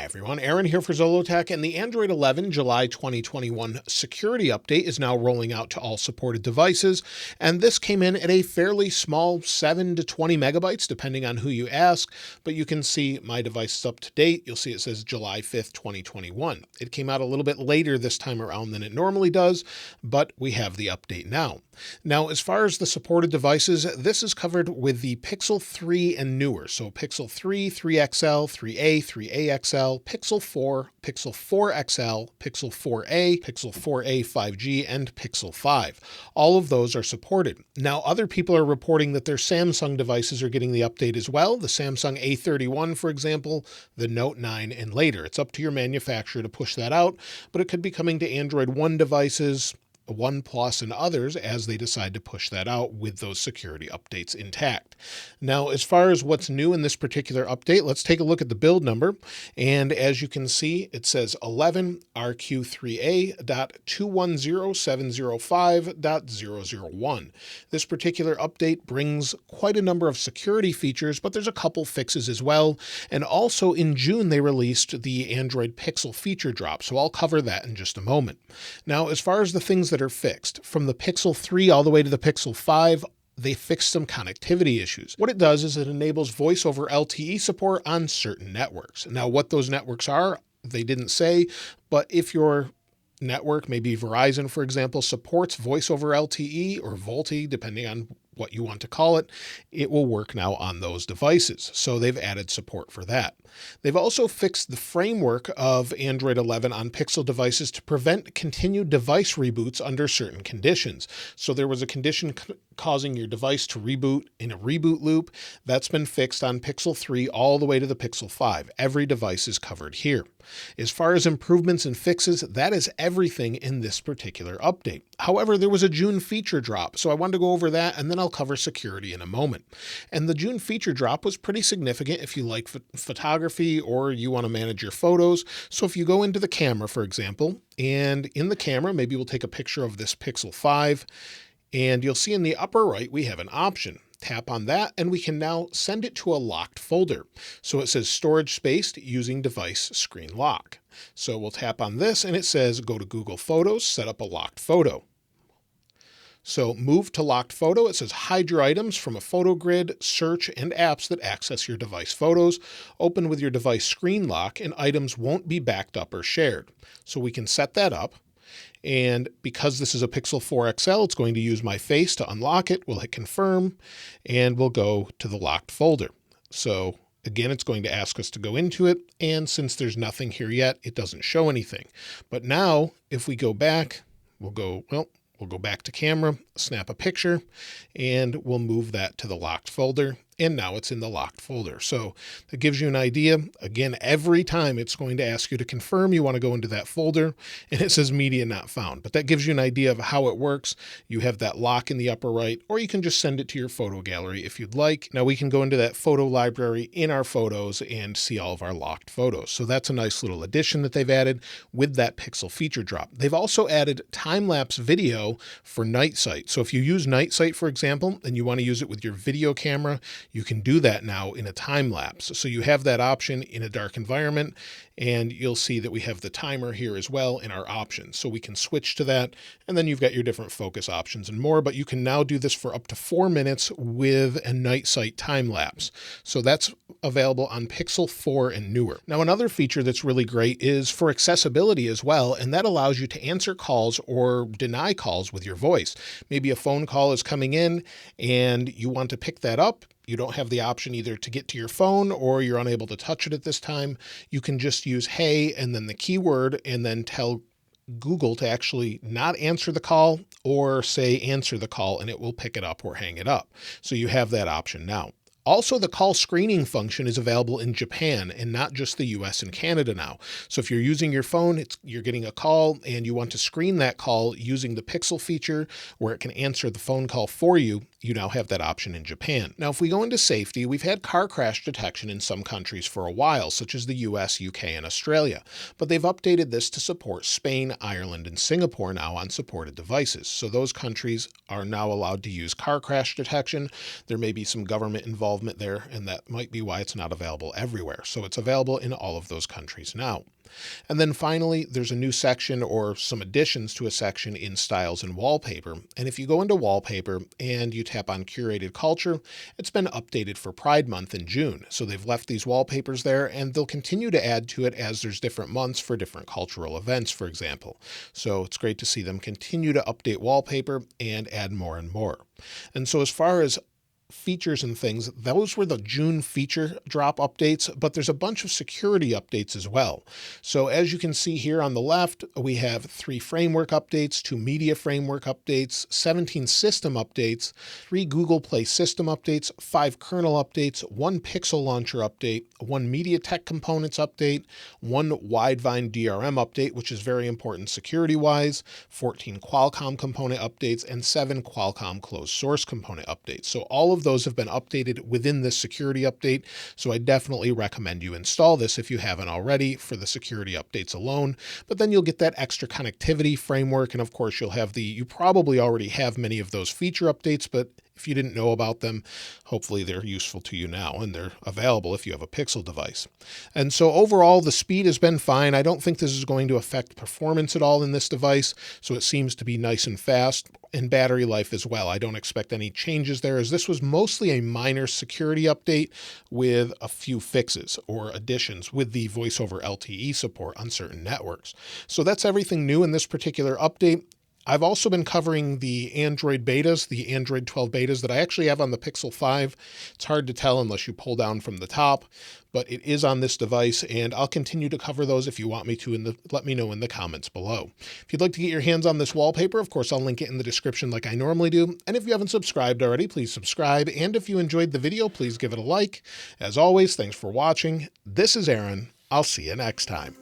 everyone, Aaron here for Zollotech, and the Android 11 July 2021 security update is now rolling out to all supported devices, and this came in at a fairly small 7 to 20 megabytes depending on who you ask, but you can see my device is up to date. You'll see it says July 5th, 2021. It came out a little bit later this time around than it normally does, but we have the update now. Now, as far as the supported devices, this is covered with the Pixel 3 and newer. So Pixel 3, 3XL, 3A, 3AXL, Pixel 4, Pixel 4 XL, Pixel 4a, Pixel 4a 5G, and Pixel 5. All of those are supported. Now, other people are reporting that their Samsung devices are getting the update as well. The Samsung A31, for example, the Note 9 and later. It's up to your manufacturer to push that out, but it could be coming to Android One devices, OnePlus, and others as they decide to push that out with those security updates intact. Now, as far as what's new in this particular update, let's take a look at the build number. And as you can see, it says 11 RQ3A.210.705.001. This particular update brings quite a number of security features, but there's a couple fixes as well. And also in June, they released the Android Pixel feature drop. So I'll cover that in just a moment. Now, as far as the things that are fixed, from the Pixel 3 all the way to the Pixel 5, they fixed some connectivity issues. What it does is it enables voice over LTE support on certain networks. Now, what those networks are, they didn't say, but if your network, maybe Verizon, for example, supports voice over LTE or VoLTE, depending on what you want to call it, it will work now on those devices. So they've added support for that. They've also fixed the framework of Android 11 on Pixel devices to prevent continued device reboots under certain conditions. So there was a condition causing your device to reboot in a reboot loop. That's been fixed on Pixel 3 all the way to the Pixel 5. Every device is covered here. As far as improvements and fixes, that is everything in this particular update. However, there was a June feature drop, so I wanted to go over that, and then I'll cover security in a moment. And the June feature drop was pretty significant if you like photography or you want to manage your photos. So if you go into the camera, for example, and in the camera, maybe we'll take a picture of this Pixel 5, and you'll see in the upper right, we have an option. Tap on that and we can now send it to a locked folder. So it says storage space using device screen lock. So we'll tap on this and it says go to Google Photos, set up a locked photo. So move to locked photo. It says hide your items from a photo grid, search, and apps that access your device photos. Open with your device screen lock and items won't be backed up or shared. So we can set that up. And because this is a Pixel 4 XL, it's going to use my face to unlock it. We'll hit confirm and we'll go to the locked folder. So again, it's going to ask us to go into it. And since there's nothing here yet, it doesn't show anything. But now if we go back, we'll go back to camera, snap a picture, and we'll move that to the locked folder. And now it's in the locked folder. So that gives you an idea. Again, every time it's going to ask you to confirm you want to go into that folder, and it says media not found. But that gives you an idea of how it works. You have that lock in the upper right, or you can just send it to your photo gallery if you'd like. Now we can go into that photo library in our photos and see all of our locked photos. So that's a nice little addition that they've added with that Pixel feature drop. They've also added time-lapse video for night sight. So if you use night sight, for example, and you want to use it with your video camera, you can do that now in a time lapse. So you have that option in a dark environment, and you'll see that we have the timer here as well in our options. So we can switch to that, and then you've got your different focus options and more, but you can now do this for up to 4 minutes with a night sight time lapse. So that's available on Pixel 4 and newer. Now, another feature that's really great is for accessibility as well, and that allows you to answer calls or deny calls with your voice. Maybe a phone call is coming in and you want to pick that up. You don't have the option either to get to your phone or you're unable to touch it at this time. You can just use hey and then the keyword and then tell Google to actually not answer the call or say answer the call, and it will pick it up or hang it up. So you have that option now. Also, the call screening function is available in Japan and not just the US and Canada now. So if you're using your phone, you're getting a call and you want to screen that call using the Pixel feature where it can answer the phone call for you, you now have that option in Japan. Now, if we go into safety, we've had car crash detection in some countries for a while, such as the US, UK, and Australia, but they've updated this to support Spain, Ireland, and Singapore now on supported devices. So those countries are now allowed to use car crash detection. There may be some government involvement there, and that might be why it's not available everywhere. So it's available in all of those countries now. And then finally, there's a new section or some additions to a section in styles and wallpaper. And if you go into wallpaper and you tap on curated culture, it's been updated for Pride Month in June. So they've left these wallpapers there and they'll continue to add to it as there's different months for different cultural events, for example. So it's great to see them continue to update wallpaper and add more and more. And so as far as features and things, those were the June feature drop updates, but there's a bunch of security updates as well. So as you can see here on the left, we have 3 framework updates, 2 media framework updates, 17 system updates, 3 Google Play system updates, 5 kernel updates, 1 Pixel Launcher update, 1 MediaTek components update, 1 Widevine DRM update, which is very important security-wise, 14 Qualcomm component updates, and 7 Qualcomm closed source component updates. So all of those have been updated within this security update. So I definitely recommend you install this if you haven't already for the security updates alone, but then you'll get that extra connectivity framework. And of course you probably already have many of those feature updates, but if you didn't know about them, hopefully they're useful to you now and they're available if you have a Pixel device. And so overall, the speed has been fine. I don't think this is going to affect performance at all in this device. So it seems to be nice and fast, and battery life as well. I don't expect any changes there, as this was mostly a minor security update with a few fixes or additions with the voice over LTE support on certain networks. So that's everything new in this particular update. I've also been covering the Android betas, the Android 12 betas that I actually have on the Pixel 5. It's hard to tell unless you pull down from the top, but it is on this device, and I'll continue to cover those if you want me to. Let me know in the comments below. If you'd like to get your hands on this wallpaper, of course, I'll link it in the description like I normally do. And if you haven't subscribed already, please subscribe. And if you enjoyed the video, please give it a like. As always, thanks for watching. This is Aaron. I'll see you next time.